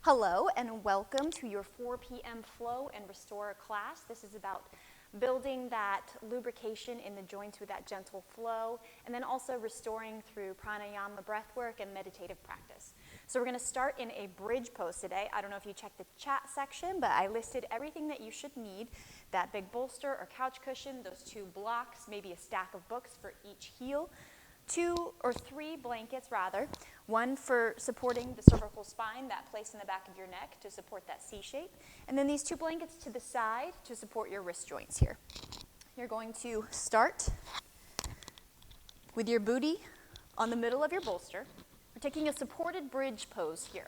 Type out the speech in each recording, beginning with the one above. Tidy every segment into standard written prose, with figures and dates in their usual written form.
Hello and welcome to your 4 p.m. flow and restore class. This is about building that lubrication in the joints with that gentle flow, and then also restoring through pranayama, breath work, and meditative practice. So we're going to start in a bridge pose today. I don't know if you checked the chat section, but I listed everything that you should need. That big bolster or couch cushion, those 2 blocks, maybe a stack of books for each heel. 2 or 3 blankets rather, one for supporting the cervical spine, that place in the back of your neck to support that C shape, and then these 2 blankets to the side to support your wrist joints here. You're going to start with your booty on the middle of your bolster. We're taking a supported bridge pose here.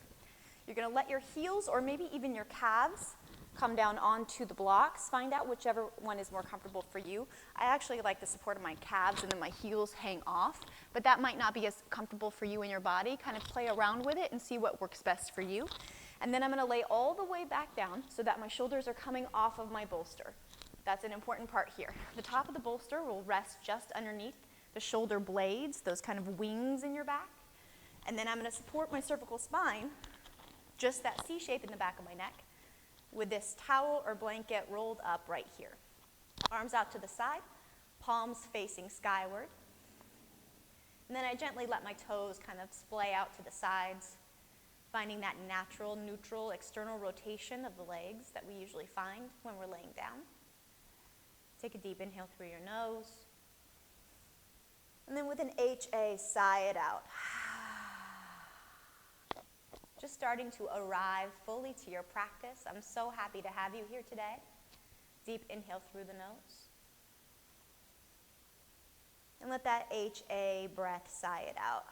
You're going to let your heels or maybe even your calves come down onto the blocks. Find out whichever one is more comfortable for you. I actually like the support of my calves and then my heels hang off, but that might not be as comfortable for you in your body. Kind of play around with it and see what works best for you. And then I'm going to lay all the way back down so that my shoulders are coming off of my bolster. That's an important part here. The top of the bolster will rest just underneath the shoulder blades, those kind of wings in your back. And then I'm going to support my cervical spine, just that C shape in the back of my neck, with this towel or blanket rolled up right here. Arms out to the side, palms facing skyward. And then I gently let my toes kind of splay out to the sides, finding that natural, neutral, external rotation of the legs that we usually find when we're laying down. Take a deep inhale through your nose. And then with an HA, sigh it out. Just starting to arrive fully to your practice. I'm so happy to have you here today. Deep inhale through the nose. And let that HA breath sigh it out.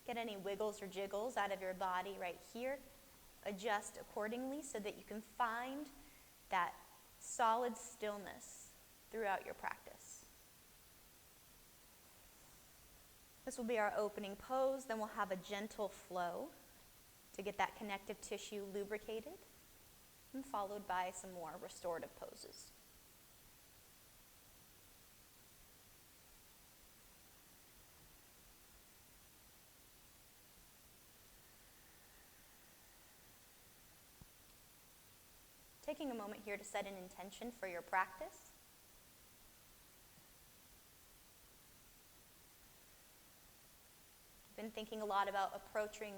Get any wiggles or jiggles out of your body right here. Adjust accordingly so that you can find that solid stillness throughout your practice. This will be our opening pose, then we'll have a gentle flow to get that connective tissue lubricated, and followed by some more restorative poses. Taking a moment here to set an intention for your practice. Been thinking a lot about approaching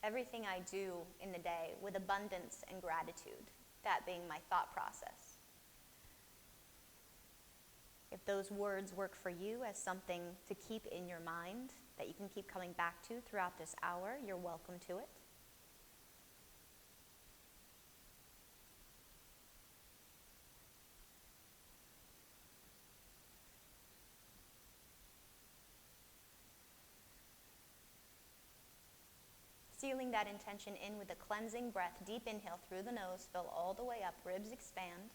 everything I do in the day with abundance and gratitude, that being my thought process. If those words work for you as something to keep in your mind that you can keep coming back to throughout this hour, you're welcome to it. Sealing that intention in with a cleansing breath, deep inhale through the nose, fill all the way up, ribs expand.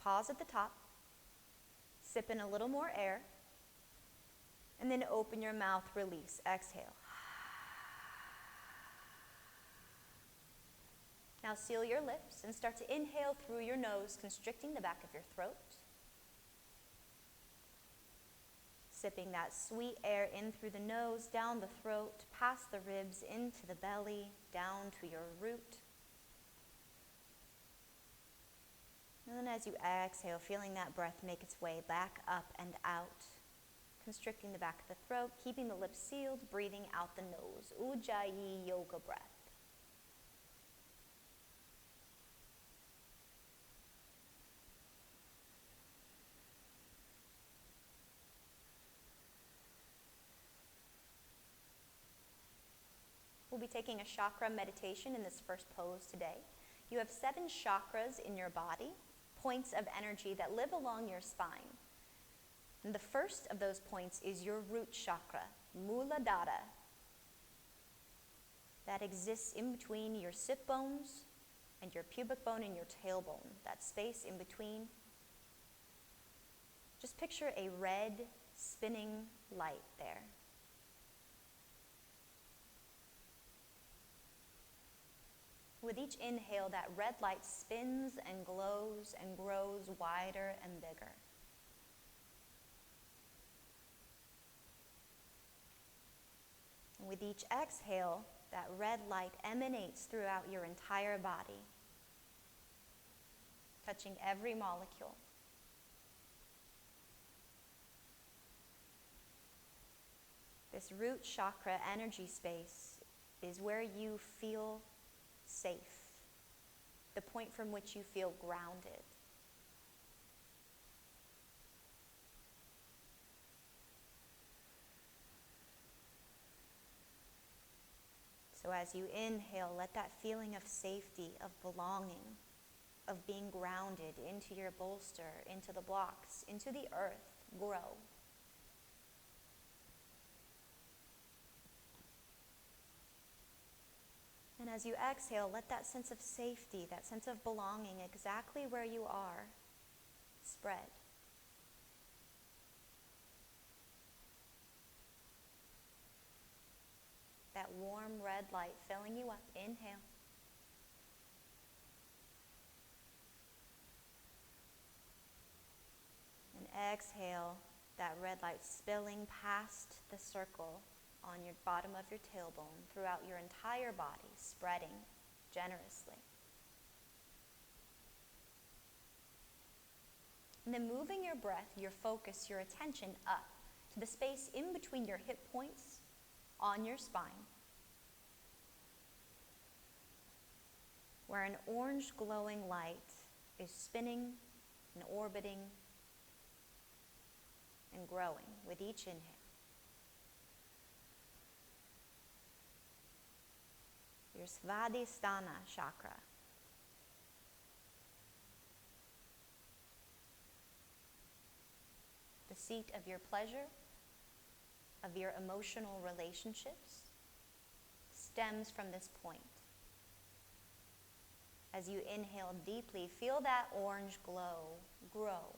Pause at the top, sip in a little more air, and then open your mouth, release, exhale. Now seal your lips and start to inhale through your nose, constricting the back of your throat. Sipping that sweet air in through the nose, down the throat, past the ribs, into the belly, down to your root. And then as you exhale, feeling that breath make its way back up and out, constricting the back of the throat, keeping the lips sealed, breathing out the nose. Ujjayi yoga breath. We'll be taking a chakra meditation in this first pose today. You have 7 chakras in your body, points of energy that live along your spine. And the first of those points is your root chakra, Muladhara, that exists in between your sit bones and your pubic bone and your tailbone, that space in between. Just picture a red spinning light there. With each inhale, that red light spins and glows and grows wider and bigger. With each exhale, that red light emanates throughout your entire body, touching every molecule. This root chakra energy space is where you feel safe, the point from which you feel grounded. So as you inhale, let that feeling of safety, of belonging, of being grounded into your bolster, into the blocks, into the earth, grow. And as you exhale, let that sense of safety, that sense of belonging exactly where you are, spread. That warm red light filling you up. Inhale. And exhale, that red light spilling past the circle on your bottom of your tailbone throughout your entire body, spreading generously. And then moving your breath, your focus, your attention up to the space in between your hip points on your spine, where an orange glowing light is spinning and orbiting and growing with each inhale. Your Svadhisthana chakra. The seat of your pleasure, of your emotional relationships, stems from this point. As you inhale deeply, feel that orange glow grow.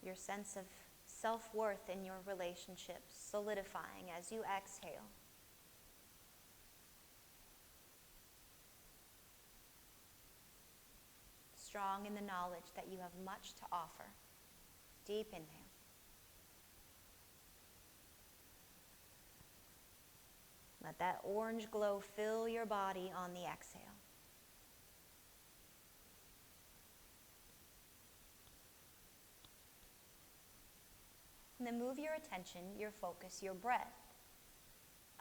Your sense of self-worth in your relationships solidifying as you exhale. Strong in the knowledge that you have much to offer. Deep inhale. Let that orange glow fill your body on the exhale. And then move your attention, your focus, your breath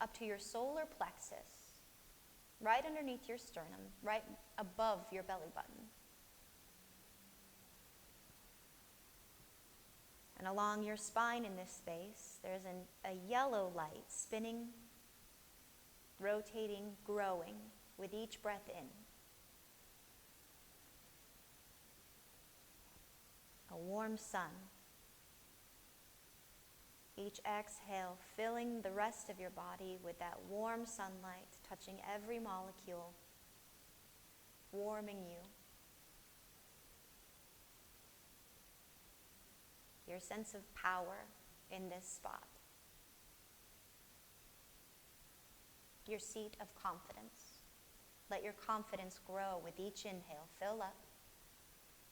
up to your solar plexus, right underneath your sternum, right above your belly button. And along your spine in this space, there's a yellow light spinning, rotating, growing with each breath in. A warm sun. Each exhale filling the rest of your body with that warm sunlight, touching every molecule, warming you. Your sense of power in this spot. Your seat of confidence. Let your confidence grow with each inhale. Fill up.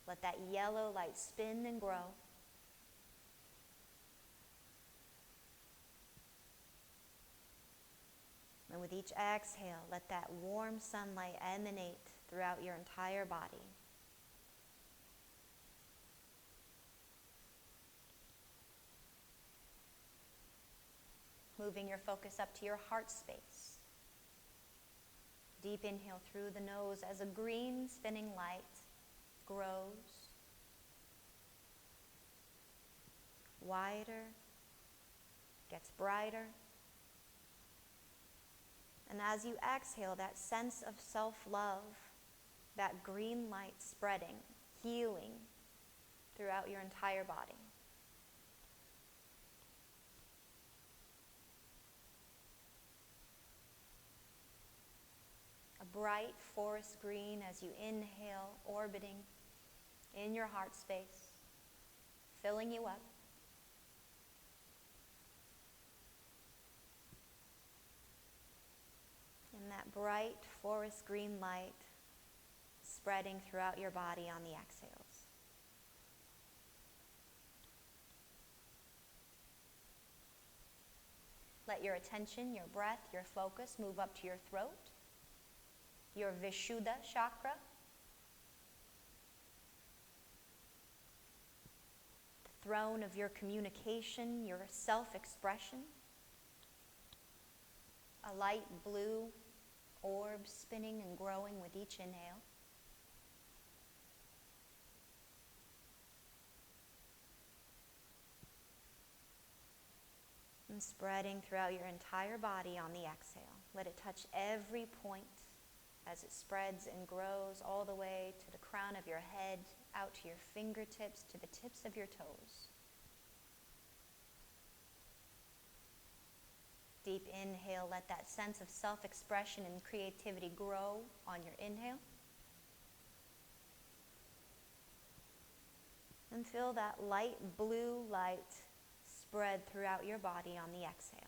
Let that yellow light spin and grow. And with each exhale, let that warm sunlight emanate throughout your entire body. Moving your focus up to your heart space. Deep inhale through the nose as a green spinning light grows. Wider, gets brighter. And as you exhale, that sense of self-love, that green light spreading, healing throughout your entire body. A bright forest green as you inhale, orbiting in your heart space, filling you up. And that bright forest green light spreading throughout your body on the exhale. Let your attention, your breath, your focus move up to your throat, your Vishuddha chakra, the throne of your communication, your self-expression. A light blue orb spinning and growing with each inhale. And spreading throughout your entire body on the exhale. Let it touch every point as it spreads and grows all the way to the crown of your head, out to your fingertips, to the tips of your toes. Deep inhale, let that sense of self-expression and creativity grow on your inhale. And feel that light blue light spread throughout your body on the exhale.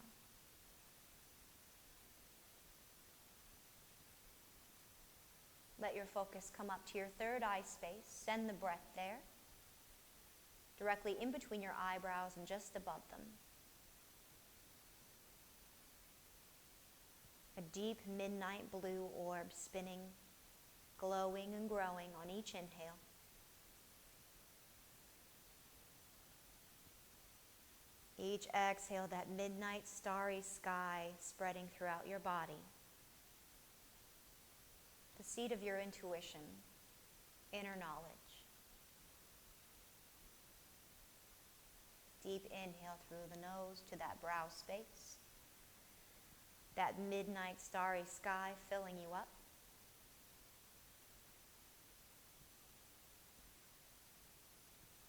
Let your focus come up to your third eye space. Send the breath there, directly in between your eyebrows and just above them. A deep midnight blue orb spinning, glowing and growing on each inhale. Each exhale, that midnight starry sky spreading throughout your body. The seat of your intuition, inner knowledge. Deep inhale through the nose to that brow space. That midnight starry sky filling you up.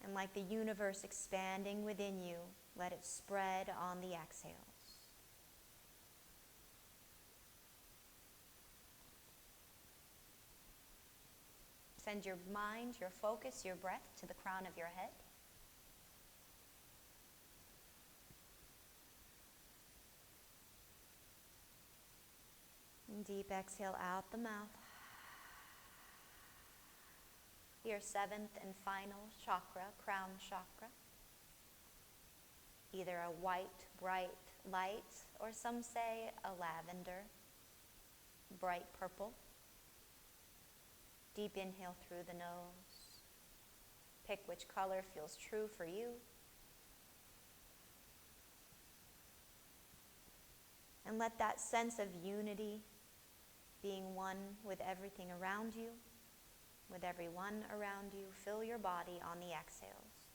And like the universe expanding within you, let it spread on the exhales. Send your mind, your focus, your breath to the crown of your head. And deep exhale out the mouth. Your seventh and final chakra, crown chakra. Either a white, bright light, or some say a lavender, bright purple. Deep inhale through the nose. Pick which color feels true for you. And let that sense of unity, being one with everything around you, with everyone around you, fill your body on the exhales.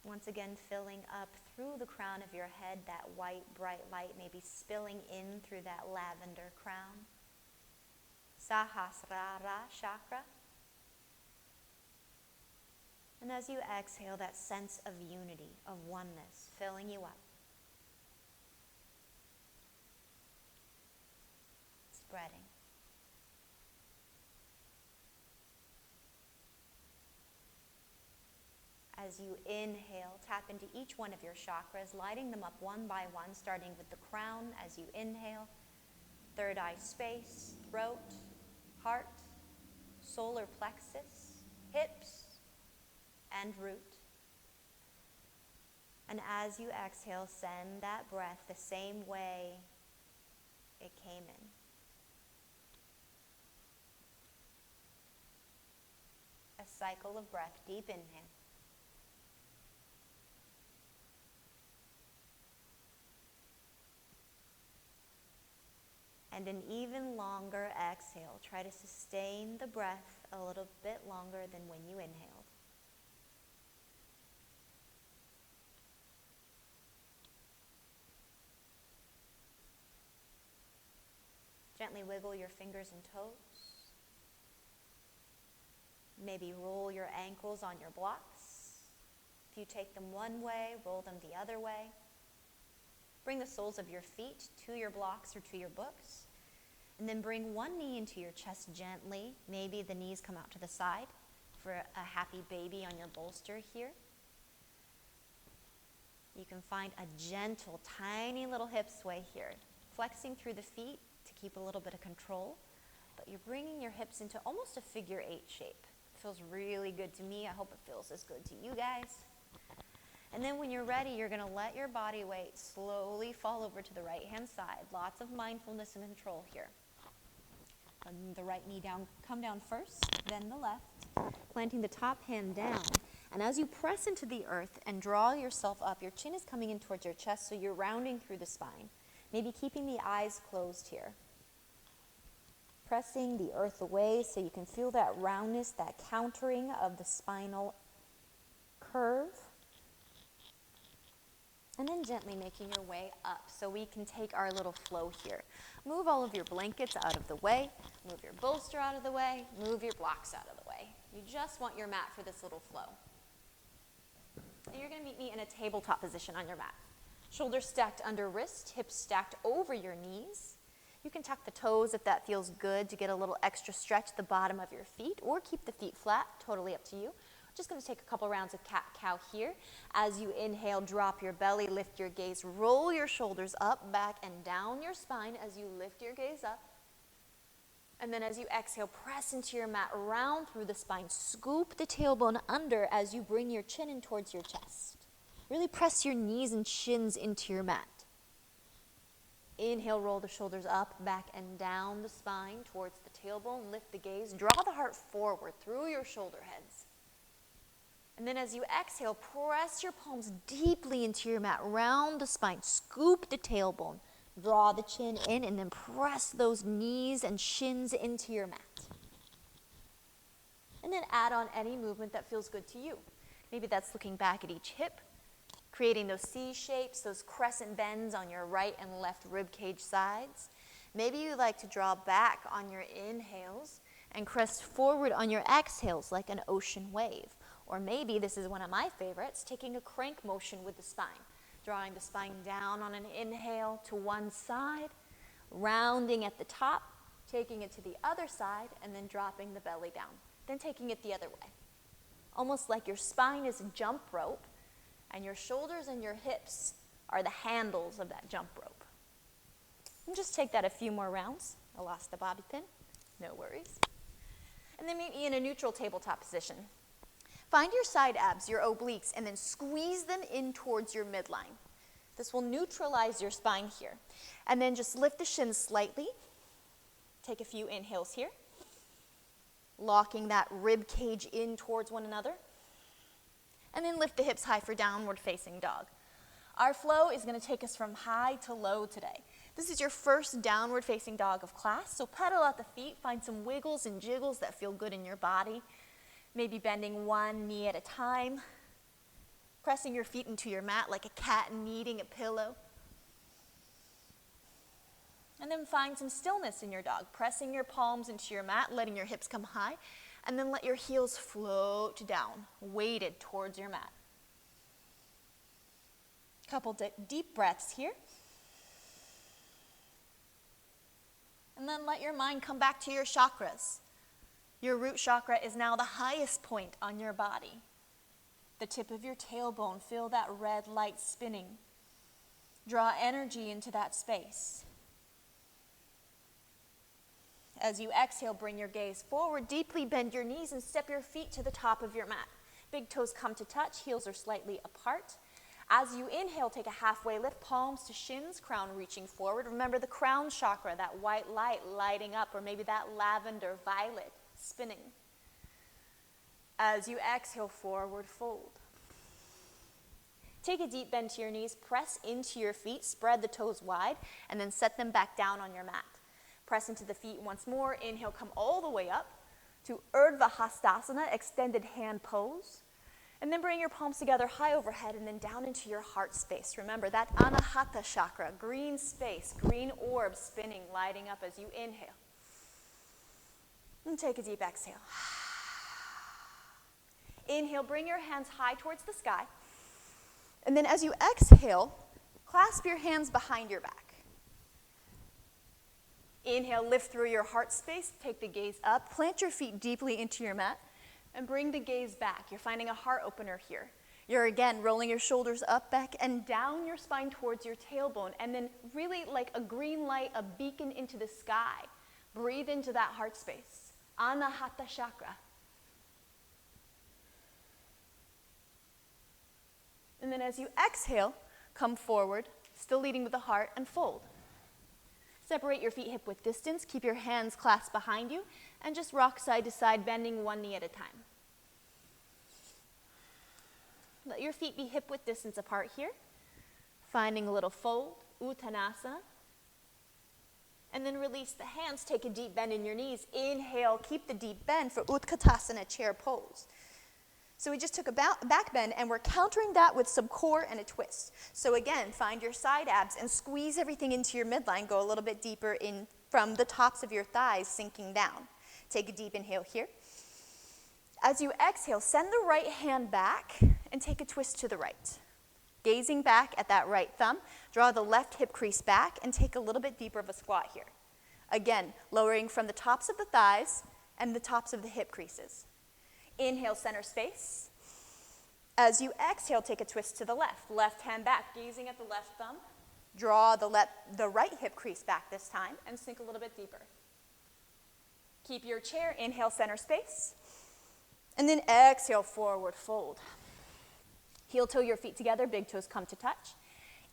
Once again, filling up through the crown of your head, that white, bright light may be spilling in through that lavender crown. Sahasrara chakra. And as you exhale, that sense of unity, of oneness, filling you up. Spreading. As you inhale, tap into each one of your chakras, lighting them up one by one, starting with the crown as you inhale, third eye space, throat, heart, solar plexus, hips, and root. And as you exhale, send that breath the same way it came in. A cycle of breath, deep inhale. And an even longer exhale. Try to sustain the breath a little bit longer than when you inhaled. Gently wiggle your fingers and toes. Maybe roll your ankles on your blocks. If you take them one way, roll them the other way. Bring the soles of your feet to your blocks or to your books. And then bring one knee into your chest gently. Maybe the knees come out to the side for a happy baby on your bolster here. You can find a gentle, tiny little hip sway here. Flexing through the feet to keep a little bit of control. but you're bringing your hips into almost a figure 8 shape. It feels really good to me. I hope it feels as good to you guys. And then when you're ready, you're going to let your body weight slowly fall over to the right-hand side. Lots of mindfulness and control here. Letting the right knee down, come down first, then the left, planting the top hand down. And as you press into the earth and draw yourself up, your chin is coming in towards your chest, so you're rounding through the spine. Maybe keeping the eyes closed here. Pressing the earth away so you can feel that roundness, that countering of the spinal curve. And then gently making your way up so we can take our little flow here. Move all of your blankets out of the way. Move your bolster out of the way. Move your blocks out of the way. You just want your mat for this little flow. And you're going to meet me in a tabletop position on your mat. Shoulders stacked under wrist, hips stacked over your knees. You can tuck the toes if that feels good to get a little extra stretch at the bottom of your feet, or keep the feet flat, totally up to you. Just going to take a couple rounds of cat-cow here. As you inhale, drop your belly, lift your gaze, roll your shoulders up, back, and down your spine as you lift your gaze up. And then as you exhale, press into your mat, round through the spine, scoop the tailbone under as you bring your chin in towards your chest. Really press your knees and shins into your mat. Inhale, roll the shoulders up, back, and down the spine towards the tailbone. Lift the gaze, draw the heart forward through your shoulder heads. And then as you exhale, press your palms deeply into your mat, round the spine, scoop the tailbone, draw the chin in, and then press those knees and shins into your mat. And then add on any movement that feels good to you. Maybe that's looking back at each hip, creating those C shapes, those crescent bends on your right and left rib cage sides. Maybe you like to draw back on your inhales and crest forward on your exhales like an ocean wave. Or maybe, this is one of my favorites, taking a crank motion with the spine. Drawing the spine down on an inhale to one side, rounding at the top, taking it to the other side, and then dropping the belly down. Then taking it the other way. Almost like your spine is a jump rope, and your shoulders and your hips are the handles of that jump rope. And just take that a few more rounds. I lost the bobby pin. No worries. And then meet me in a neutral tabletop position. Find your side abs, your obliques, and then squeeze them in towards your midline. This will neutralize your spine here. And then just lift the shins slightly. Take a few inhales here. Locking that rib cage in towards one another. And then lift the hips high for downward facing dog. Our flow is going to take us from high to low today. This is your first downward facing dog of class, so pedal out the feet, find some wiggles and jiggles that feel good in your body. Maybe bending one knee at a time, pressing your feet into your mat like a cat kneading a pillow. And then find some stillness in your dog, pressing your palms into your mat, letting your hips come high, and then let your heels float down, weighted towards your mat. Couple deep breaths here. And then let your mind come back to your chakras. Your root chakra is now the highest point on your body. The tip of your tailbone, feel that red light spinning. Draw energy into that space. As you exhale, bring your gaze forward, deeply bend your knees and step your feet to the top of your mat. Big toes come to touch, heels are slightly apart. As you inhale, take a halfway lift, palms to shins, crown reaching forward. Remember the crown chakra, that white light lighting up, or maybe that lavender violet spinning. As you exhale, forward fold. Take a deep bend to your knees, press into your feet, spread the toes wide, and then set them back down on your mat. Press into the feet once more. Inhale, come all the way up to Urdhva Hastasana, extended hand pose. And then bring your palms together high overhead and then down into your heart space. Remember that Anahata chakra, green space, green orb spinning, lighting up as you inhale. And take a deep exhale. Inhale, bring your hands high towards the sky. And then as you exhale, clasp your hands behind your back. Inhale, lift through your heart space. Take the gaze up. Plant your feet deeply into your mat. And bring the gaze back. You're finding a heart opener here. You're again rolling your shoulders up, back, and down your spine towards your tailbone. And then really like a green light, a beacon into the sky. Breathe into that heart space. Anahata chakra. And then as you exhale, come forward, still leading with the heart, and fold. Separate your feet hip-width distance. Keep your hands clasped behind you, and just rock side to side, bending one knee at a time. Let your feet be hip-width distance apart here. Finding a little fold, Uttanasana. And then release the hands. Take a deep bend in your knees. Inhale, keep the deep bend for Utkatasana, chair pose. So we just took a back bend, and we're countering that with some core and a twist. So again, find your side abs and squeeze everything into your midline. Go a little bit deeper in from the tops of your thighs, sinking down. Take a deep inhale here. As you exhale, send the right hand back and take a twist to the right. Gazing back at that right thumb, draw the left hip crease back and take a little bit deeper of a squat here. Again, lowering from the tops of the thighs and the tops of the hip creases. Inhale, center space. As you exhale, take a twist to the left. Left hand back, gazing at the left thumb. Draw the right hip crease back this time and sink a little bit deeper. Keep your chair, inhale, center space. And then exhale, forward fold. Heel toe your feet together, big toes come to touch.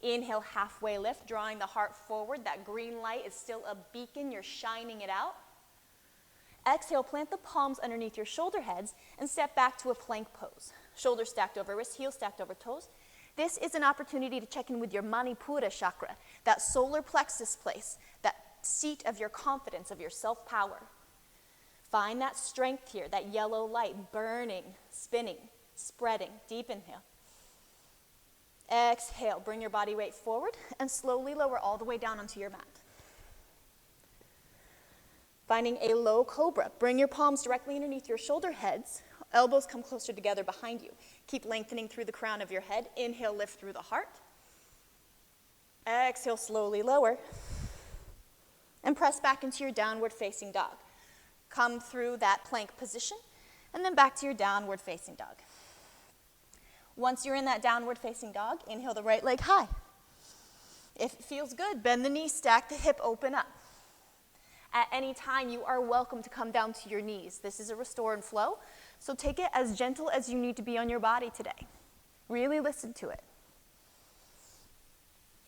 Inhale, halfway lift, drawing the heart forward. That green light is still a beacon, you're shining it out. Exhale, plant the palms underneath your shoulder heads and step back to a plank pose. Shoulders stacked over wrists, heels stacked over toes. This is an opportunity to check in with your Manipura chakra, that solar plexus place, that seat of your confidence, of your self-power. Find that strength here, that yellow light burning, spinning, spreading. Deep inhale. Exhale, bring your body weight forward and slowly lower all the way down onto your mat. Finding a low cobra. Bring your palms directly underneath your shoulder heads. Elbows come closer together behind you. Keep lengthening through the crown of your head. Inhale, lift through the heart. Exhale, slowly lower. And press back into your downward facing dog. Come through that plank position, and then back to your downward facing dog. Once you're in that downward facing dog, inhale the right leg high. If it feels good, bend the knee, stack the hip, open up. At any time, you are welcome to come down to your knees. This is a restore and flow, so take it as gentle as you need to be on your body today. Really listen to it.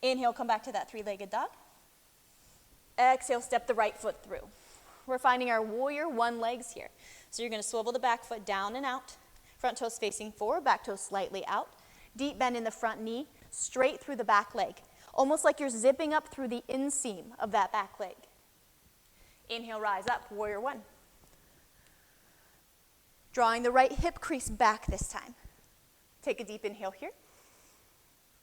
Inhale, come back to that three-legged dog. Exhale, step the right foot through. We're finding our warrior one legs here. So you're going to swivel the back foot down and out. Front toes facing forward, back toes slightly out. Deep bend in the front knee, straight through the back leg. Almost like you're zipping up through the inseam of that back leg. Inhale, rise up, warrior one. Drawing the right hip crease back this time. Take a deep inhale here.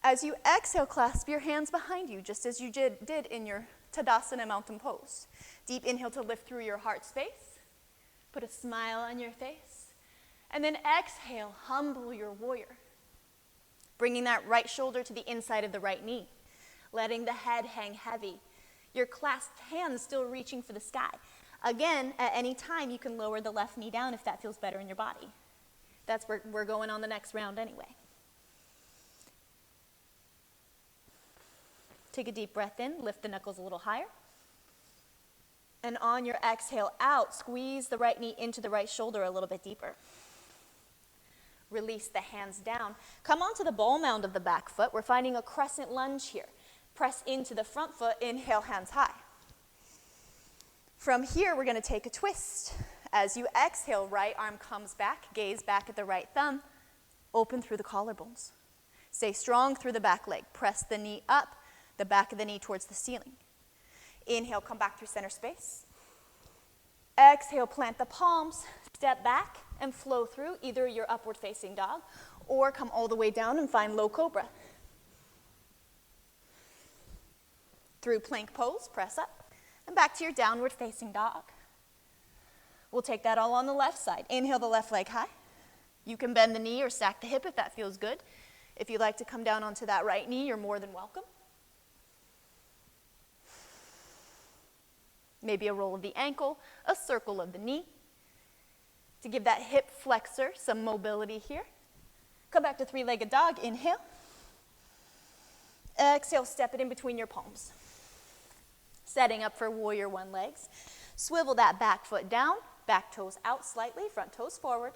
As you exhale, clasp your hands behind you, just as you did in your Tadasana mountain pose. Deep inhale to lift through your heart space. Put a smile on your face. And then exhale, humble your warrior. Bringing that right shoulder to the inside of the right knee. Letting the head hang heavy. Your clasped hands still reaching for the sky. Again, at any time, you can lower the left knee down if that feels better in your body. That's where we're going on the next round anyway. Take a deep breath in, lift the knuckles a little higher. And on your exhale out, squeeze the right knee into the right shoulder a little bit deeper. Release the hands down. Come onto the ball mound of the back foot. We're finding a crescent lunge here. Press into the front foot, inhale, hands high. From here, we're going to take a twist. As you exhale, right arm comes back, gaze back at the right thumb, open through the collarbones. Stay strong through the back leg. Press the knee up, the back of the knee towards the ceiling. Inhale, come back through center space. Exhale, plant the palms, step back and flow through either your upward facing dog or come all the way down and find low cobra. Through plank pose, press up and back to your downward facing dog. We'll take that all on the left side. Inhale the left leg high. You can bend the knee or stack the hip if that feels good. If you'd like to come down onto that right knee, you're more than welcome. Maybe a roll of the ankle, a circle of the knee. To give that hip flexor some mobility here. Come back to three-legged dog, inhale. Exhale, step it in between your palms. Setting up for warrior one legs. Swivel that back foot down, back toes out slightly, front toes forward.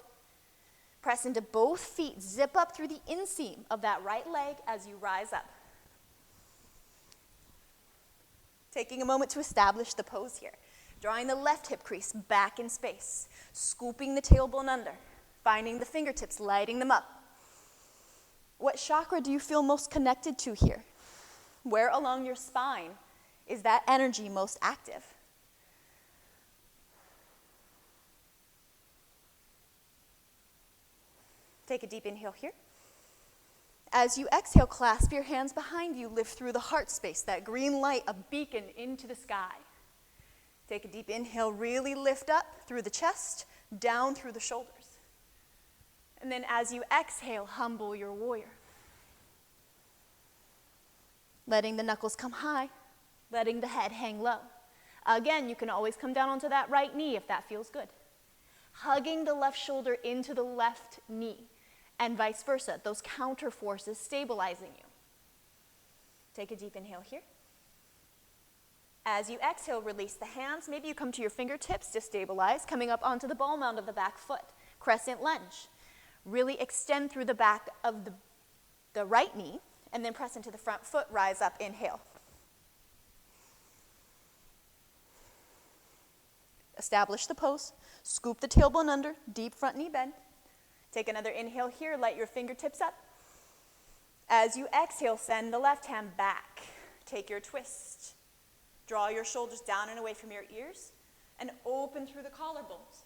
Press into both feet, zip up through the inseam of that right leg as you rise up. Taking a moment to establish the pose here. Drawing the left hip crease back in space, scooping the tailbone under, finding the fingertips, lighting them up. What chakra do you feel most connected to here? Where along your spine is that energy most active? Take a deep inhale here. As you exhale, clasp your hands behind you, lift through the heart space, that green light, a beacon into the sky. Take a deep inhale, really lift up through the chest, down through the shoulders. And then as you exhale, humble your warrior. Letting the knuckles come high, letting the head hang low. Again, you can always come down onto that right knee if that feels good. Hugging the left shoulder into the left knee, and vice versa, those counter forces stabilizing you. Take a deep inhale here. As you exhale, release the hands. Maybe you come to your fingertips to stabilize, coming up onto the ball mound of the back foot. Crescent lunge. Really extend through the back of the right knee, and then press into the front foot, rise up, inhale. Establish the pose. Scoop the tailbone under, deep front knee bend. Take another inhale here, light your fingertips up. As you exhale, send the left hand back. Take your twist. Draw your shoulders down and away from your ears and open through the collarbones.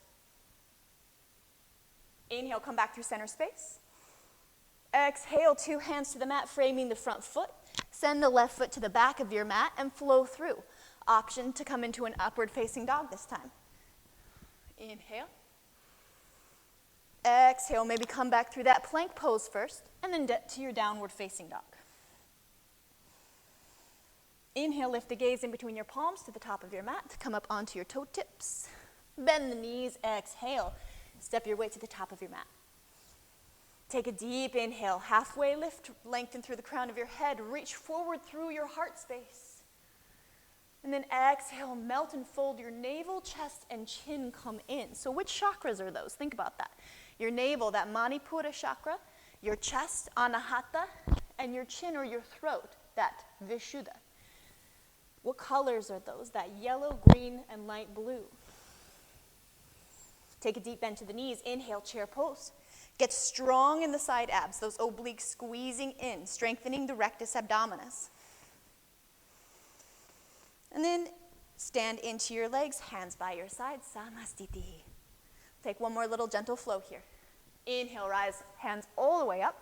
Inhale, come back through center space. Exhale, two hands to the mat, framing the front foot. Send the left foot to the back of your mat and flow through. Option to come into an upward facing dog this time. Inhale. Exhale, maybe come back through that plank pose first, and then to your downward facing dog. Inhale, lift the gaze in between your palms to the top of your mat. Come up onto your toe tips. Bend the knees, exhale. Step your way to the top of your mat. Take a deep inhale, halfway lift, lengthen through the crown of your head, reach forward through your heart space. And then exhale, melt and fold your navel, chest, and chin come in. So which chakras are those? Think about that. Your navel, that Manipura chakra, your chest, Anahata, and your chin or your throat, that Vishuddha. What colors are those? That yellow, green, and light blue. Take a deep bend to the knees. Inhale, chair pose. Get strong in the side abs, those obliques squeezing in, strengthening the rectus abdominis. And then stand into your legs, hands by your side, Samastiti. Take one more little gentle flow here. Inhale, rise, hands all the way up,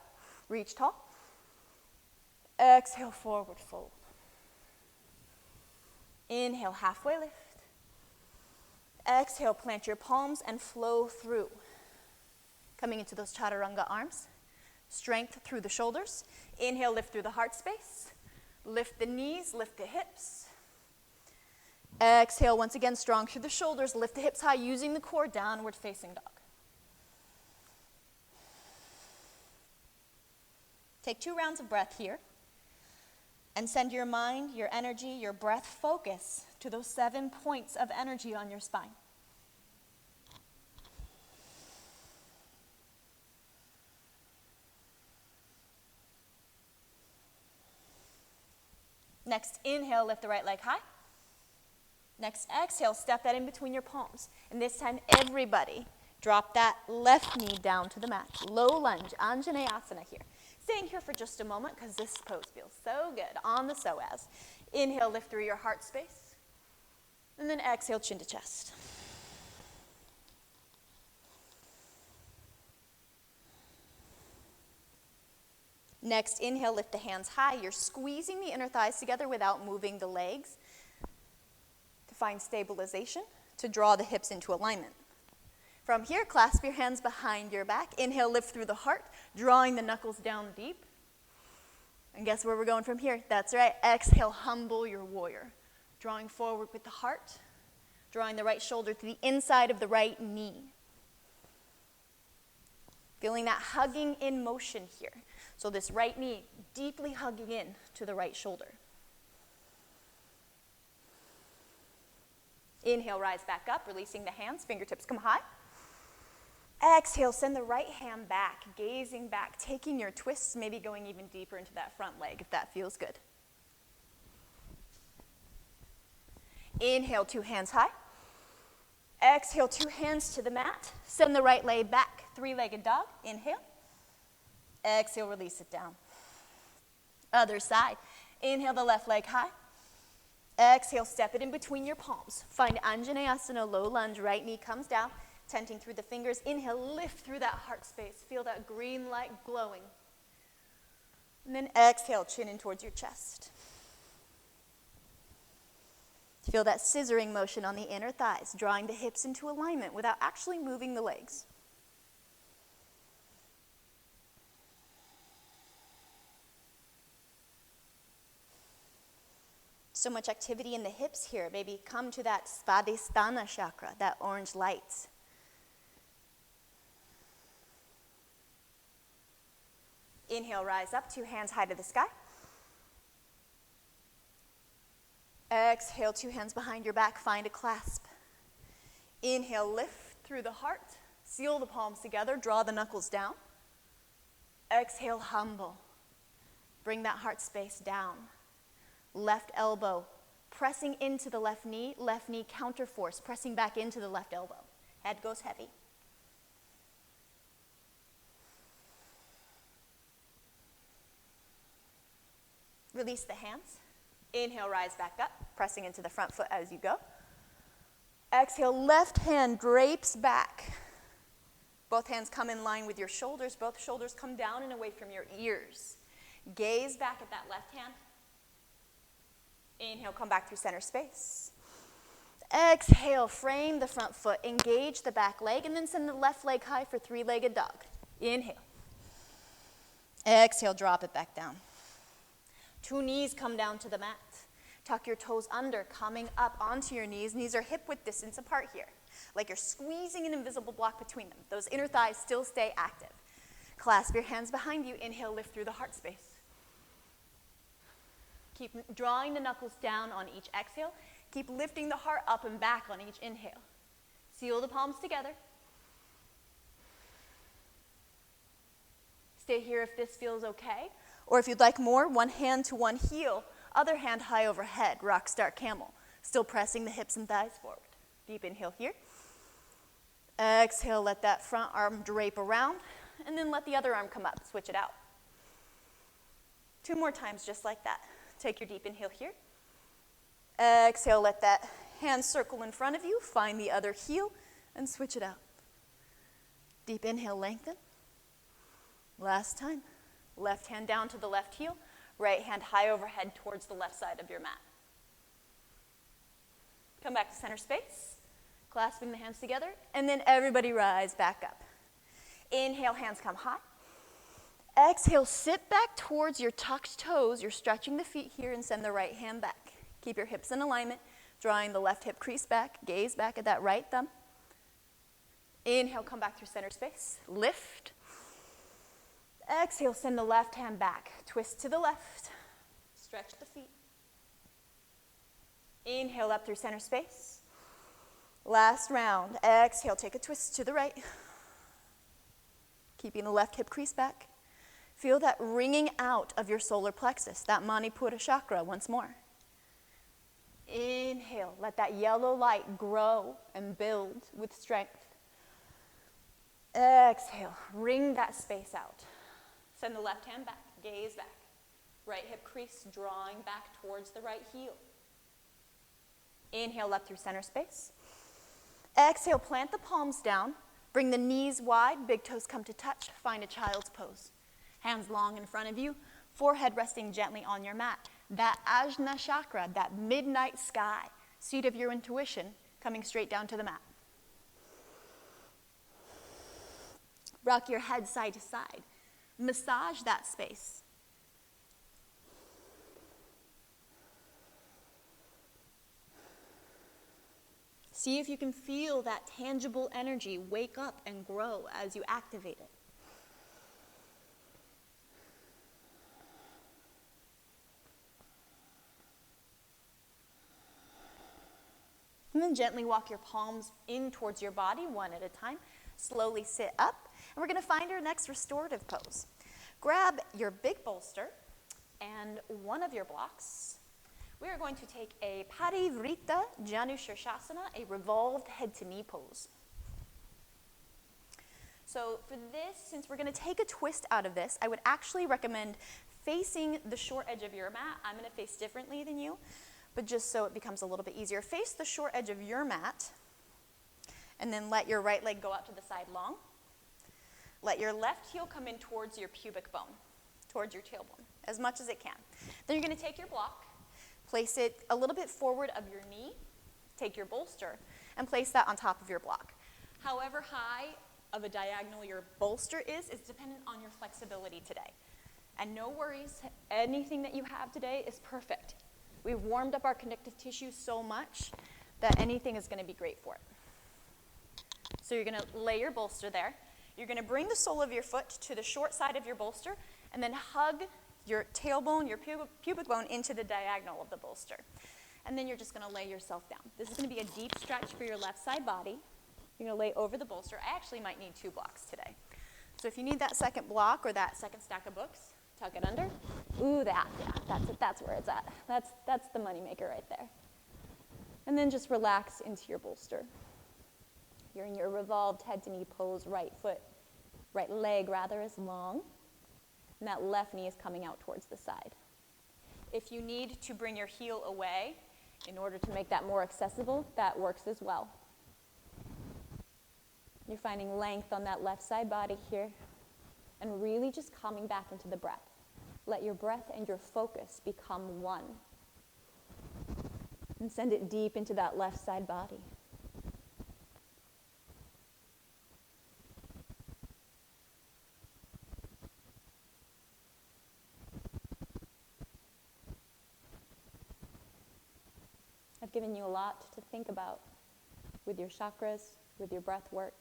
reach tall. Exhale, forward fold. Inhale, halfway lift. Exhale, plant your palms and flow through. Coming into those chaturanga arms. Strength through the shoulders. Inhale, lift through the heart space. Lift the knees, lift the hips. Exhale, once again, strong through the shoulders. Lift the hips high, using the core, downward facing dog. Take 2 rounds of breath here. And send your mind, your energy, your breath focus to those 7 points of energy on your spine. Next, inhale, lift the right leg high. Next, exhale, step that in between your palms. And this time, everybody, drop that left knee down to the mat. Low lunge, Anjaneyasana here. Staying here for just a moment because this pose feels so good on the psoas. Inhale, lift through your heart space. And then exhale, chin to chest. Next, inhale, lift the hands high. You're squeezing the inner thighs together without moving the legs to find stabilization, to draw the hips into alignment. From here, clasp your hands behind your back. Inhale, lift through the heart, drawing the knuckles down deep. And guess where we're going from here? That's right. Exhale, humble your warrior. Drawing forward with the heart, drawing the right shoulder to the inside of the right knee. Feeling that hugging in motion here. So this right knee deeply hugging in to the right shoulder. Inhale, rise back up, releasing the hands, fingertips come high. Exhale, send the right hand back, gazing back, taking your twists, maybe going even deeper into that front leg if that feels good. Inhale, 2 hands high. Exhale, 2 hands to the mat. Send the right leg back, 3-legged dog. Inhale. Exhale, release it down. Other side. Inhale, the left leg high. Exhale, step it in between your palms. Find Anjaneyasana, low lunge, right knee comes down, tenting through the fingers. Inhale, lift through that heart space. Feel that green light glowing. And then exhale, chin in towards your chest. Feel that scissoring motion on the inner thighs, drawing the hips into alignment without actually moving the legs. So much activity in the hips here. Maybe come to that Svadhisthana chakra, that orange light. Inhale, rise up, 2 hands high to the sky. Exhale, 2 hands behind your back, find a clasp. Inhale, lift through the heart, seal the palms together, draw the knuckles down. Exhale, humble. Bring that heart space down. Left elbow, pressing into the left knee counter force, pressing back into the left elbow. Head goes heavy. Release the hands. Inhale, rise back up, pressing into the front foot as you go. Exhale, left hand drapes back. Both hands come in line with your shoulders. Both shoulders come down and away from your ears. Gaze back at that left hand. Inhale, come back through center space. Exhale, frame the front foot, engage the back leg, and then send the left leg high for 3-legged dog. Inhale. Exhale, drop it back down. 2 knees come down to the mat. Tuck your toes under, coming up onto your knees. Knees are hip-width distance apart here, like you're squeezing an invisible block between them. Those inner thighs still stay active. Clasp your hands behind you. Inhale, lift through the heart space. Keep drawing the knuckles down on each exhale. Keep lifting the heart up and back on each inhale. Seal the palms together. Stay here if this feels okay. Or if you'd like more, 1 hand to 1 heel, other hand high overhead, rock star camel. Still pressing the hips and thighs forward. Deep inhale here. Exhale, let that front arm drape around, and then let the other arm come up, switch it out. 2 more times just like that. Take your deep inhale here. Exhale, let that hand circle in front of you, find the other heel, and switch it out. Deep inhale, lengthen. Last time. Left hand down to the left heel, right hand high overhead towards the left side of your mat. Come back to center space, clasping the hands together, and then everybody rise back up. Inhale, hands come high. Exhale, sit back towards your tucked toes. You're stretching the feet here and send the right hand back. Keep your hips in alignment, drawing the left hip crease back, gaze back at that right thumb. Inhale, come back through center space, lift. Exhale, send the left hand back. Twist to the left. Stretch the feet. Inhale up through center space. Last round. Exhale, take a twist to the right. Keeping the left hip crease back. Feel that ringing out of your solar plexus, that Manipura chakra once more. Inhale, let that yellow light grow and build with strength. Exhale, ring that space out. Send the left hand back, gaze back. Right hip crease, drawing back towards the right heel. Inhale up through center space. Exhale, plant the palms down. Bring the knees wide, big toes come to touch. Find a child's pose. Hands long in front of you, forehead resting gently on your mat. That Ajna chakra, that midnight sky, seat of your intuition, coming straight down to the mat. Rock your head side to side. Massage that space. See if you can feel that tangible energy wake up and grow as you activate it. And then gently walk your palms in towards your body, one at a time. Slowly sit up, and we're going to find our next restorative pose. Grab your big bolster and one of your blocks. We are going to take a Parivrita Janu Shirshasana, a revolved head to knee pose. So for this, since we're going to take a twist out of this, I would actually recommend facing the short edge of your mat. I'm going to face differently than you, but just so it becomes a little bit easier. Face the short edge of your mat, and then let your right leg go out to the side long. Let your left heel come in towards your pubic bone, towards your tailbone, as much as it can. Then you're going to take your block, place it a little bit forward of your knee, take your bolster, and place that on top of your block. However high of a diagonal your bolster is dependent on your flexibility today. And no worries, anything that you have today is perfect. We've warmed up our connective tissue so much that anything is going to be great for it. So you're going to lay your bolster there. You're going to bring the sole of your foot to the short side of your bolster and then hug your tailbone, your pubic bone into the diagonal of the bolster. And then you're just going to lay yourself down. This is going to be a deep stretch for your left side body. You're going to lay over the bolster. I actually might need 2 blocks today. So if you need that second block or that second stack of books, tuck it under. Ooh, yeah, that's it. That's where it's at. That's the moneymaker right there. And then just relax into your bolster. You're in your revolved head to knee pose. Right leg is long, and that left knee is coming out towards the side. If you need to bring your heel away in order to make that more accessible, that works as well. You're finding length on that left side body here, and really just coming back into the breath. Let your breath and your focus become one. And send it deep into that left side body. I've given you a lot to think about with your chakras, with your breath work.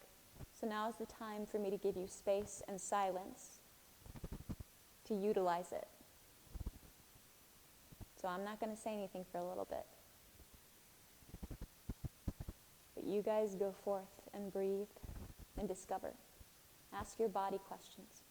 So now is the time for me to give you space and silence to utilize it. So I'm not going to say anything for a little bit. But you guys go forth and breathe and discover. Ask your body questions.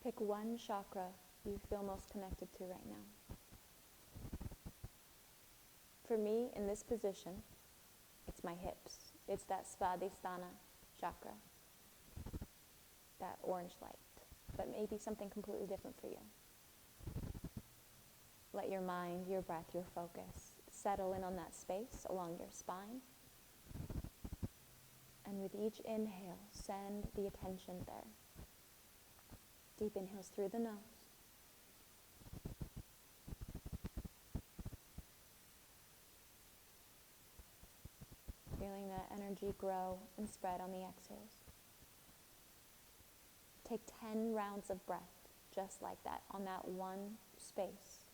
Pick one chakra you feel most connected to right now. For me, in this position, it's my hips. It's that Svadhisthana chakra, that orange light, but maybe something completely different for you. Let your mind, your breath, your focus settle in on that space along your spine. And with each inhale, send the attention there. Deep inhales through the nose. Feeling that energy grow and spread on the exhales. Take 10 rounds of breath, just like that, on that one space.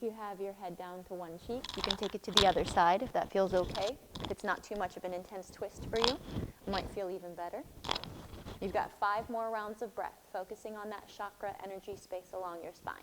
if you have your head down to one cheek, you can take it to the other side if that feels okay. If it's not too much of an intense twist for you, it might feel even better. You've got 5 more rounds of breath, focusing on that chakra energy space along your spine.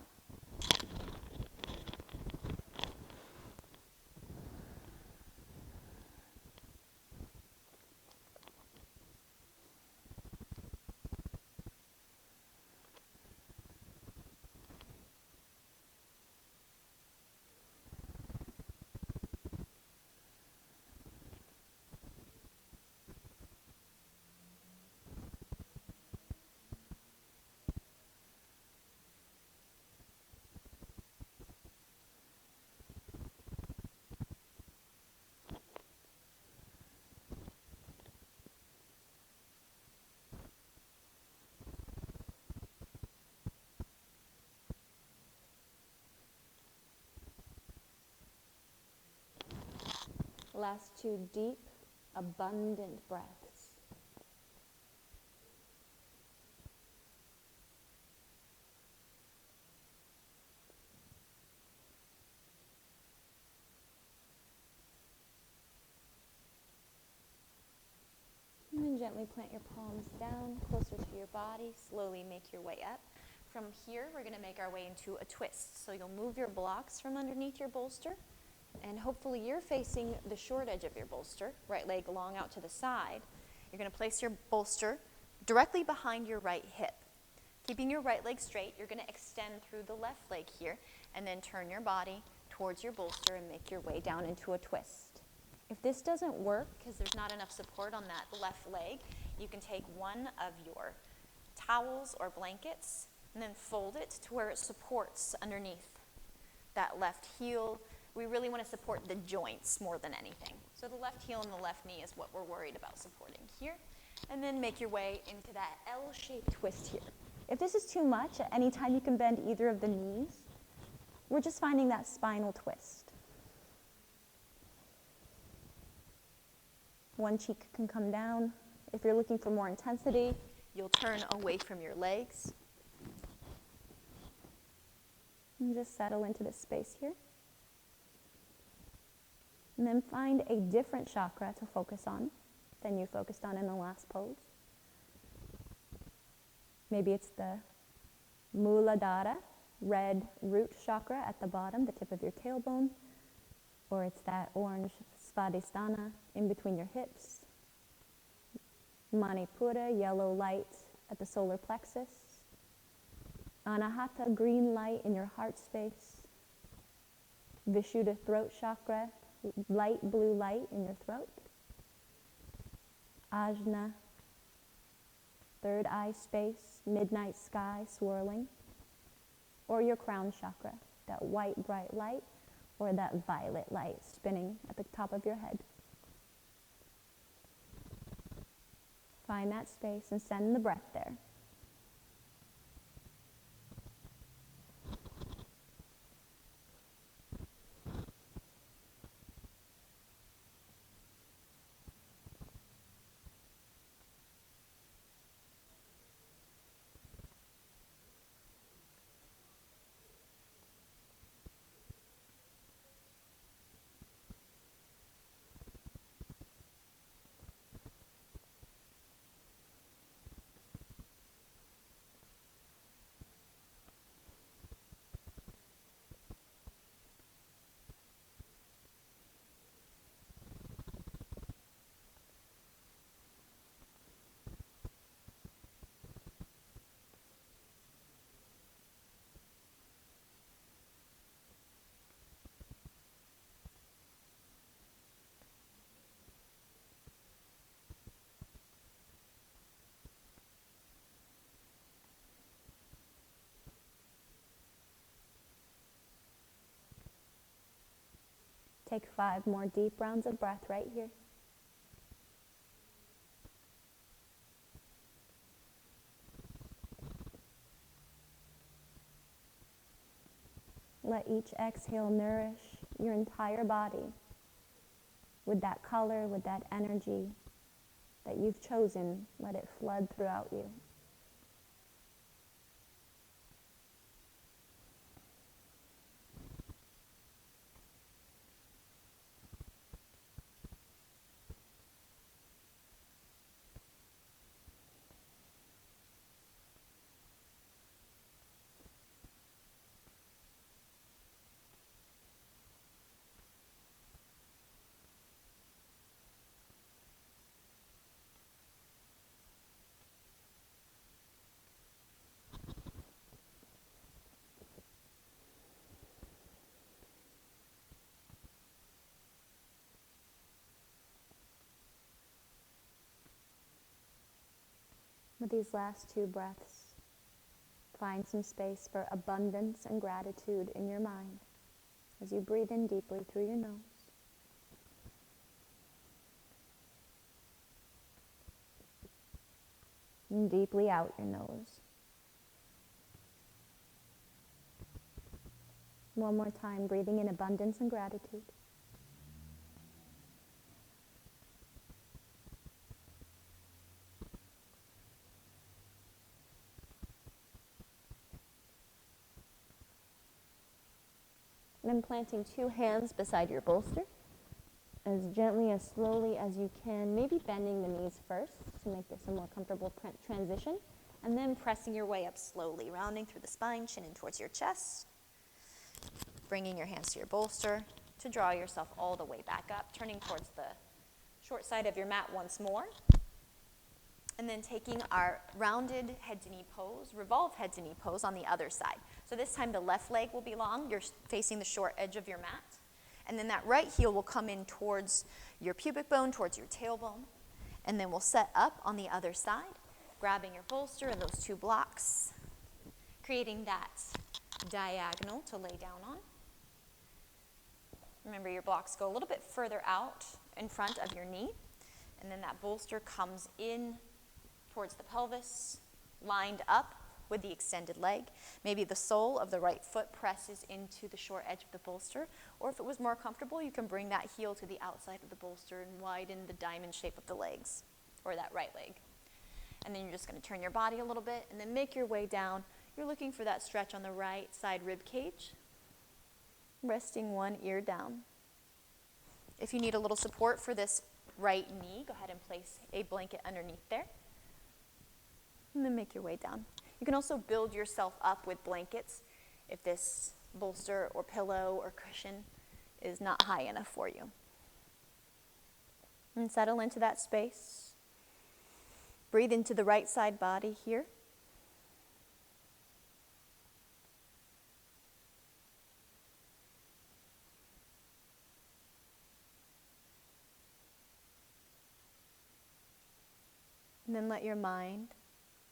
Last 2 deep, abundant breaths. And then gently plant your palms down, closer to your body. Slowly make your way up. From here, we're going to make our way into a twist. So you'll move your blocks from underneath your bolster, and hopefully you're facing the short edge of your bolster, right leg long out to the side. You're going to place your bolster directly behind your right hip. Keeping your right leg straight, you're going to extend through the left leg here, and then turn your body towards your bolster and make your way down into a twist. If this doesn't work, because there's not enough support on that left leg, you can take one of your towels or blankets and then fold it to where it supports underneath that left heel. We really want to support the joints more than anything. So the left heel and the left knee is what we're worried about supporting here. And then make your way into that L-shaped twist here. If this is too much, at any time you can bend either of the knees. We're just finding that spinal twist. One cheek can come down. If you're looking for more intensity, you'll turn away from your legs. And just settle into this space here. And then find a different chakra to focus on than you focused on in the last pose. Maybe it's the Muladhara, red root chakra at the bottom, the tip of your tailbone. Or it's that orange Svadhisthana in between your hips. Manipura, yellow light at the solar plexus. Anahata, green light in your heart space. Vishuddha, throat chakra, light blue light in your throat. Ajna, third eye space, midnight sky swirling. Or your crown chakra, that white bright light, or that violet light spinning at the top of your head. Find that space and send the breath there. Take 5 more deep rounds of breath right here. Let each exhale nourish your entire body with that color, with that energy that you've chosen. Let it flood throughout you. With these last 2 breaths, find some space for abundance and gratitude in your mind as you breathe in deeply through your nose. And deeply out your nose. One more time, breathing in abundance and gratitude. And then planting 2 hands beside your bolster, as gently, as slowly as you can, maybe bending the knees first to make this a more comfortable transition, And then pressing your way up slowly, rounding through the spine, chin in towards your chest. Bringing your hands to your bolster to draw yourself all the way back up, turning towards the short side of your mat once more. And then taking our rounded head to knee pose, revolve head to knee pose on the other side. So this time the left leg will be long, you're facing the short edge of your mat. And then that right heel will come in towards your pubic bone, towards your tailbone. And then we'll set up on the other side, grabbing your bolster and those 2 blocks, creating that diagonal to lay down on. Remember, your blocks go a little bit further out in front of your knee, and then that bolster comes in towards the pelvis, lined up with the extended leg. Maybe the sole of the right foot presses into the short edge of the bolster, or if it was more comfortable, you can bring that heel to the outside of the bolster and widen the diamond shape of the legs, or that right leg. And then you're just going to turn your body a little bit and then make your way down. You're looking for that stretch on the right side rib cage, resting one ear down. If you need a little support for this right knee, go ahead and place a blanket underneath there. And then make your way down. You can also build yourself up with blankets if this bolster or pillow or cushion is not high enough for you. And settle into that space. Breathe into the right side body here. And then let your mind,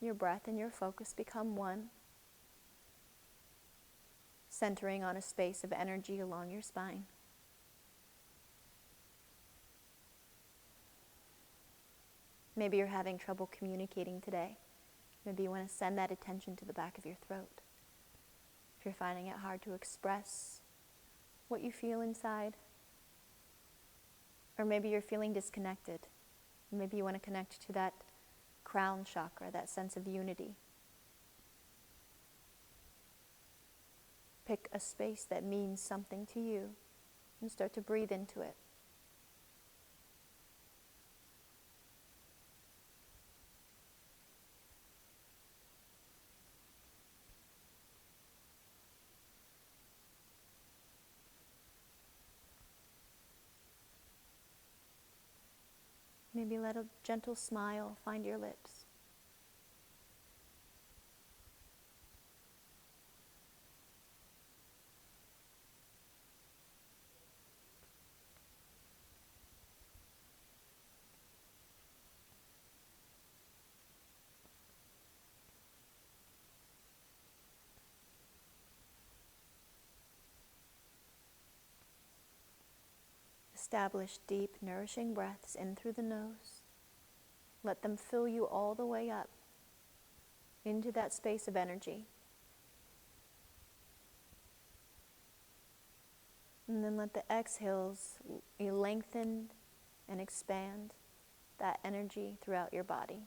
your breath, and your focus become one, centering on a space of energy along your spine. Maybe you're having trouble communicating today. Maybe you want to send that attention to the back of your throat. If you're finding it hard to express what you feel inside, or maybe you're feeling disconnected. Maybe you want to connect to that crown chakra, that sense of unity. Pick a space that means something to you and start to breathe into it. Maybe let a gentle smile find your lips. Establish deep, nourishing breaths in through the nose. Let them fill you all the way up into that space of energy. And then let the exhales lengthen and expand that energy throughout your body.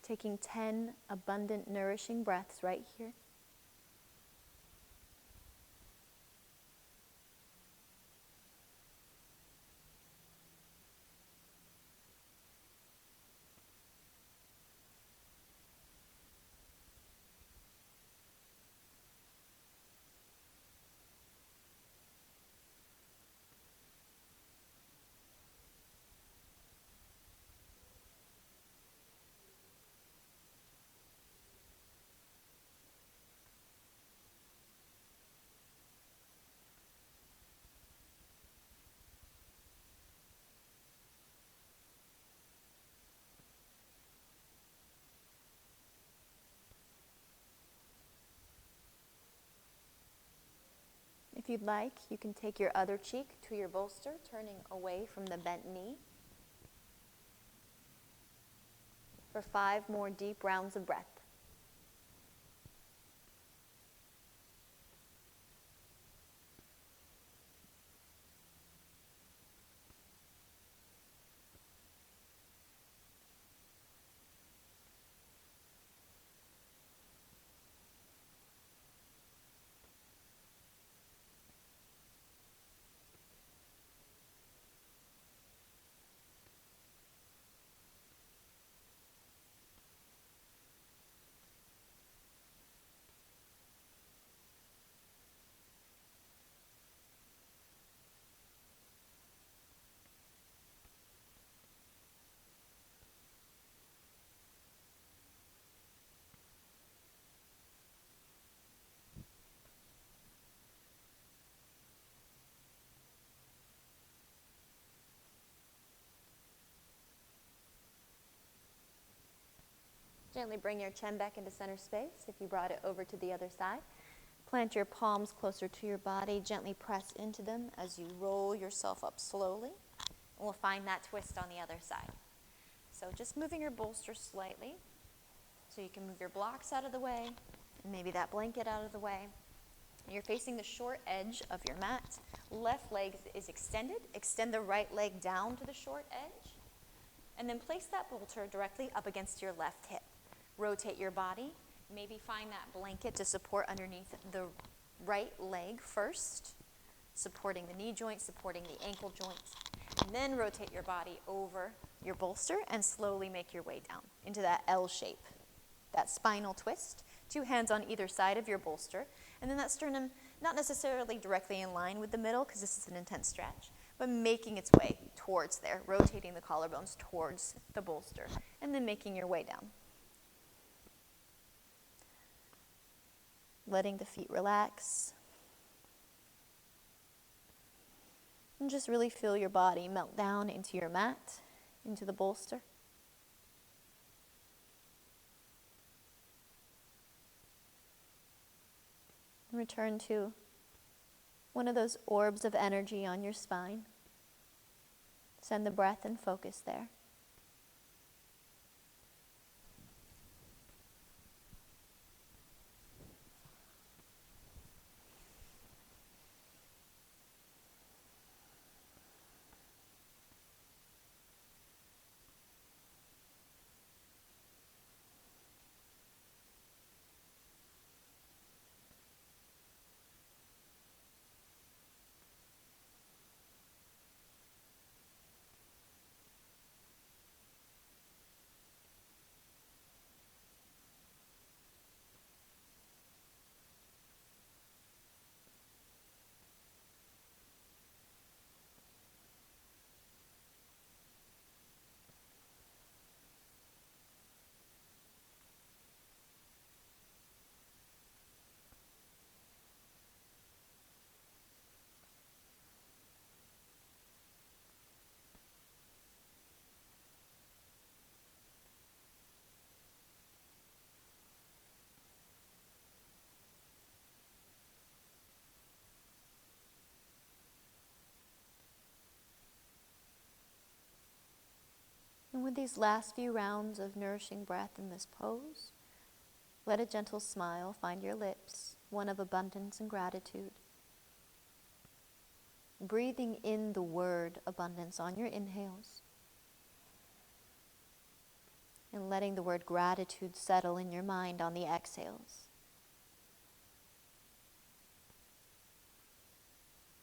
Taking 10 abundant, nourishing breaths right here. you'd like, you can take your other cheek to your bolster, turning away from the bent knee. For 5 more deep rounds of breath. Gently bring your chin back into center space if you brought it over to the other side. Plant your palms closer to your body. Gently press into them as you roll yourself up slowly. And we'll find that twist on the other side. So just moving your bolster slightly so you can move your blocks out of the way and maybe that blanket out of the way. You're facing the short edge of your mat. Left leg is extended. Extend the right leg down to the short edge. And then place that bolster directly up against your left hip. Rotate your body. Maybe find that blanket to support underneath the right leg first, supporting the knee joint, supporting the ankle joints. And then rotate your body over your bolster and slowly make your way down into that L shape, that spinal twist. 2 hands on either side of your bolster. And then that sternum, not necessarily directly in line with the middle because this is an intense stretch, but making its way towards there, rotating the collarbones towards the bolster, and then making your way down. Letting the feet relax. And just really feel your body melt down into your mat, into the bolster. And return to one of those orbs of energy on your spine. Send the breath and focus there. And with these last few rounds of nourishing breath in this pose, let a gentle smile find your lips, one of abundance and gratitude. Breathing in the word abundance on your inhales, and letting the word gratitude settle in your mind on the exhales.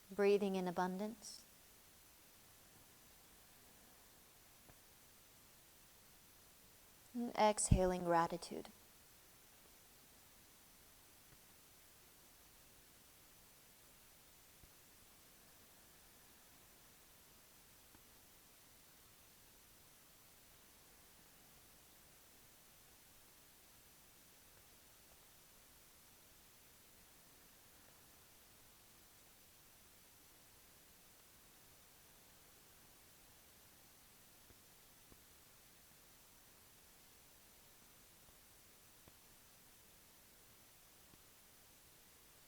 Breathing in abundance. And exhaling gratitude.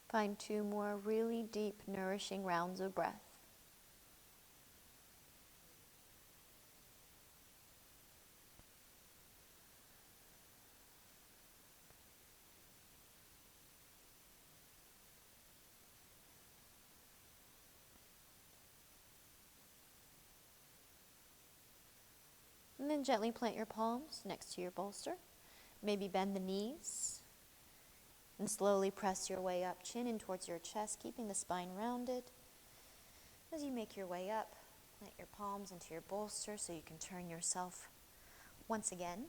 Find 2 more really deep, nourishing rounds of breath. And then gently plant your palms next to your bolster. Maybe bend the knees. And slowly press your way up, chin in towards your chest, keeping the spine rounded. As you make your way up, plant your palms into your bolster so you can turn yourself once again.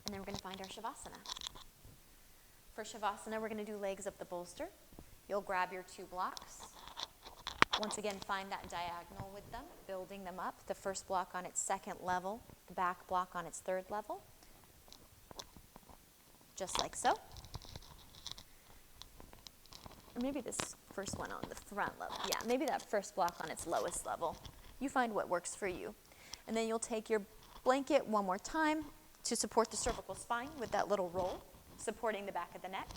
And then we're going to find our Shavasana. For Shavasana, we're going to do legs up the bolster. You'll grab your 2 blocks. Once again, find that diagonal with them, building them up. The first block on its 2nd level, the back block on its 3rd level. Just like so. Or maybe this first one on the front level. Yeah, maybe that first block on its lowest level. You find what works for you. And then you'll take your blanket one more time to support the cervical spine with that little roll, supporting the back of the neck.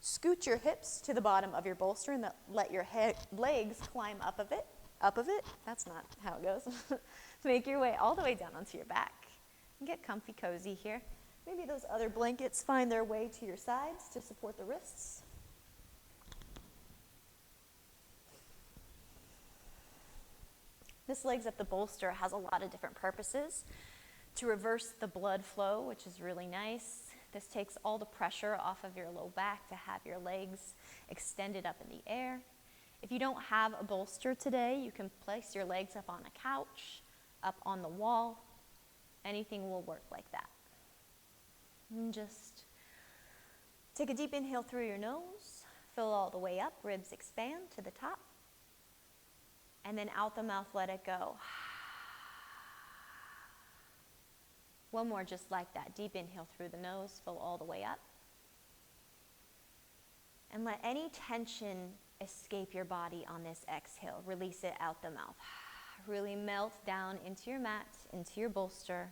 Scoot your hips to the bottom of your bolster and let your legs climb up of it. Up of it? That's not how it goes. Make your way all the way down onto your back. And get comfy cozy here. Maybe those other blankets find their way to your sides to support the wrists. This legs up the bolster has a lot of different purposes. To reverse the blood flow, which is really nice. This takes all the pressure off of your low back to have your legs extended up in the air. If you don't have a bolster today, you can place your legs up on a couch, up on the wall. Anything will work like that. And just take a deep inhale through your nose. Fill all the way up, ribs expand to the top. And then out the mouth, let it go. One more just like that. Deep inhale through the nose, fill all the way up. And let any tension escape your body on this exhale. Release it out the mouth. Really melt down into your mat, into your bolster.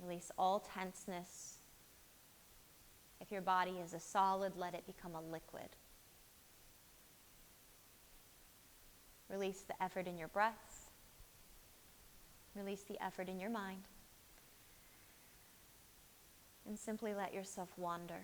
Release all tenseness. If your body is a solid, let it become a liquid. Release the effort in your breath. Release the effort in your mind. And simply let yourself wander.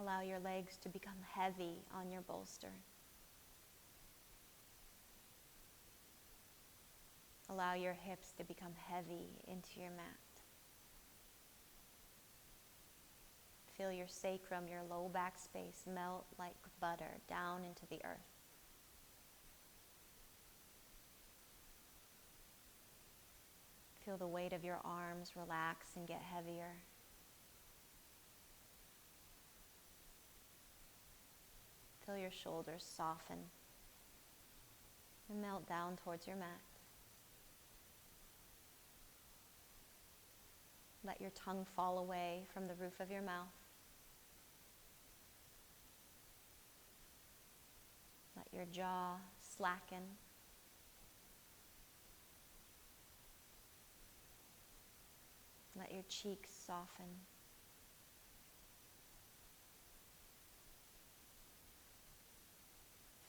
Allow your legs to become heavy on your bolster. Allow your hips to become heavy into your mat. Feel your sacrum, your low back space, melt like butter down into the earth. Feel the weight of your arms relax and get heavier. Feel your shoulders soften and melt down towards your mat. Let your tongue fall away from the roof of your mouth. Let your jaw slacken. Let your cheeks soften.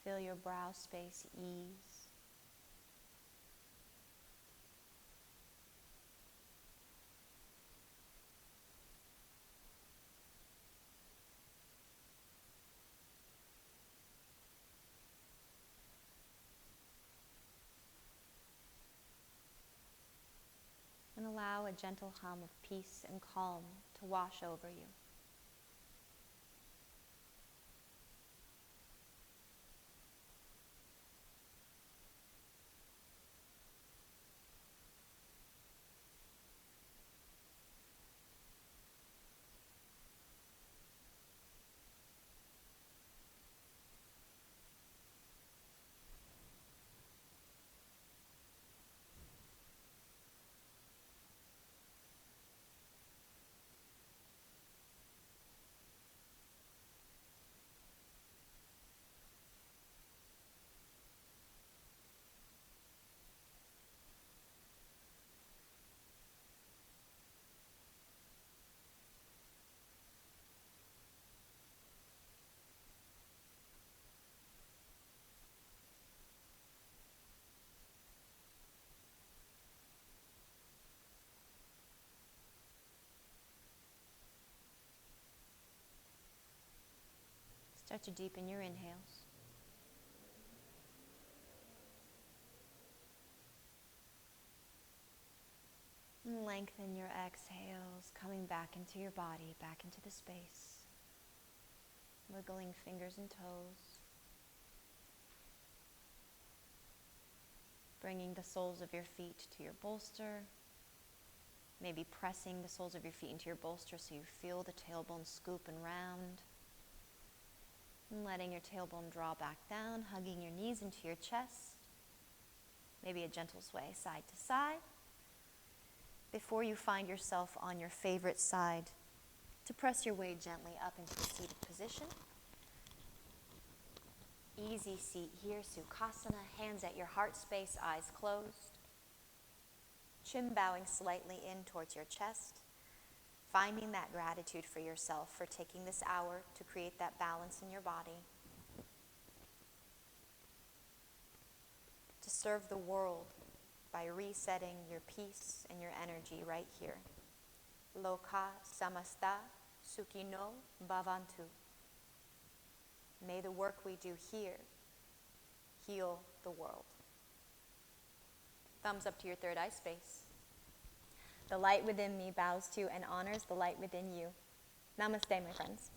Feel your brow space ease. And allow a gentle hum of peace and calm to wash over you. Start to deepen your inhales. And lengthen your exhales, coming back into your body, back into the space. Wiggling fingers and toes. Bringing the soles of your feet to your bolster. Maybe pressing the soles of your feet into your bolster so you feel the tailbone scoop and round. And letting your tailbone draw back down, hugging your knees into your chest. Maybe a gentle sway side to side. Before you find yourself on your favorite side, to press your way gently up into the seated position. Easy seat here, Sukhasana, hands at your heart space, eyes closed. Chin bowing slightly in towards your chest. Finding that gratitude for yourself for taking this hour to create that balance in your body. To serve the world by resetting your peace and your energy right here. Loka samasta sukhino bhavantu. May the work we do here heal the world. Thumbs up to your third eye space. The light within me bows to and honors the light within you. Namaste, my friends.